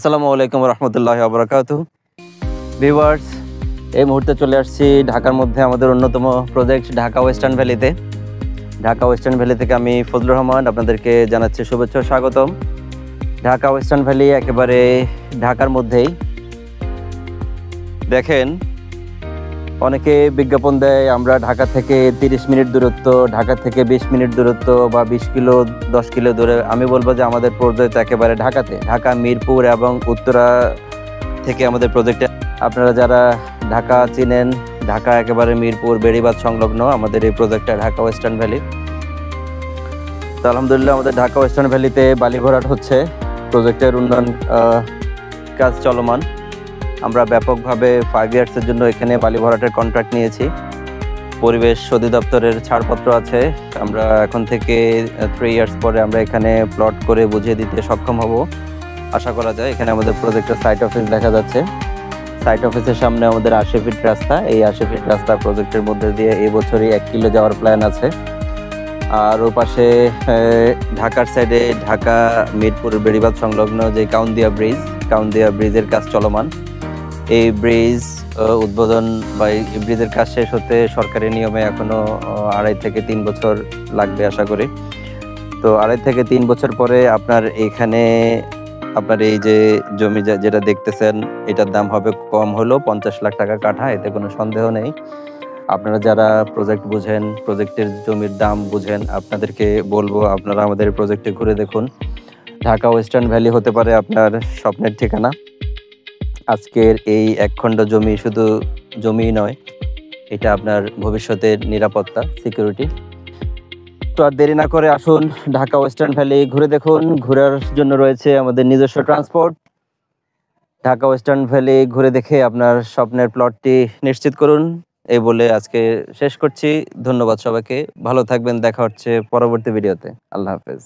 আসসালামু আলাইকুম রহমতুল্লাহি ওয়া বারাকাতুহু। ভিউয়ার্স, এই মুহূর্তে চলে আসছি ঢাকার মধ্যে আমাদের অন্যতম প্রজেক্ট ঢাকা ওয়েস্টার্ন ভ্যালিতে। ঢাকা ওয়েস্টার্ন ভ্যালি থেকে আমি ফজলুর রহমান আপনাদেরকে জানাচ্ছি শুভেচ্ছা ও স্বাগতম। ঢাকা ওয়েস্টার্ন ভ্যালি একেবারে ঢাকার মধ্যেই। দেখেন, অনেকে বিজ্ঞাপন দেয় আমরা ঢাকা থেকে 30 মিনিট দূরত্ব, ঢাকা থেকে 20 মিনিট দূরত্ব বা 20 কিলো 10 কিলো দূরে। আমি বলবো যে আমাদের প্রজেক্ট একেবারে ঢাকাতে, ঢাকা মিরপুর এবং উত্তরা থেকে আমাদের প্রজেক্টে। আপনারা যারা ঢাকা চিনেন, ঢাকা একেবারে মিরপুর বেড়িবাঁধ সংলগ্ন আমাদের এই প্রজেক্টটা ঢাকা ওয়েস্টার্ন ভ্যালি। তো আলহামদুলিল্লাহ আমাদের ঢাকা ওয়েস্টার্ন ভ্যালিতে বালি ভরাট হচ্ছে, প্রজেক্টের উন্নয়ন কাজ চলমান। আমরা ব্যাপকভাবে 5 ইয়ার্সের জন্য এখানে বালি ভরাটের কন্ট্রাক্ট নিয়েছি। পরিবেশ অধিদপ্তরের ছাড়পত্র আছে। আমরা এখন থেকে 3 ইয়ার্স পরে আমরা এখানে প্লট করে বুঝিয়ে দিতে সক্ষম হব আশা করা যায়। এখানে আমাদের প্রজেক্টের সাইট অফিস দেখা যাচ্ছে। সাইট অফিসের সামনে আমাদের 80 ফিট রাস্তা। এই 80 ফিট রাস্তা প্রজেক্টের মধ্যে দিয়ে এই বছরই 1 কিলো যাওয়ার প্ল্যান আছে। আর ওর পাশে ঢাকার সাইডে ঢাকা মিরপুর বেড়িবাঁধ সংলগ্ন যে কাউন্দিয়া ব্রিজের কাজ চলমান। এই ব্রিজ উদ্বোধন বা এই ব্রিজের কাজ শেষ হতে সরকারি নিয়মে এখনো 2.5 থেকে 3 বছর লাগবে আশা করি। তো 2.5 থেকে 3 বছর পরে আপনার এই যে জমি যেটা দেখতেছেন, এটার দাম হবে কম হলো 50 লাখ টাকা কাঠা, এতে কোনো সন্দেহ নেই। আপনারা যারা প্রজেক্ট বুঝেন, প্রজেক্টের জমির দাম বুঝেন, আপনাদেরকে বলবো আপনারা আমাদের প্রজেক্টে ঘুরে দেখুন। ঢাকা ওয়েস্টার্ন ভ্যালি হতে পারে আপনার স্বপ্নের ঠিকানা। আজকের এই 1 খণ্ড জমি শুধু জমি নয়, এটা আপনার ভবিষ্যতের নিরাপত্তা, সিকিউরিটি। তো আর দেরি না করে আসুন ঢাকা ওয়েস্টার্ন ভ্যালি ঘুরে দেখুন। ঘোরার জন্য রয়েছে আমাদের নিজস্ব ট্রান্সপোর্ট। ঢাকা ওয়েস্টার্ন ভ্যালি ঘুরে দেখে আপনার স্বপ্নের প্লটটি নিশ্চিত করুন। এই বলে আজকে শেষ করছি। ধন্যবাদ সবাইকে, ভালো থাকবেন। দেখা হচ্ছে পরবর্তী ভিডিওতে। আল্লাহ হাফেজ।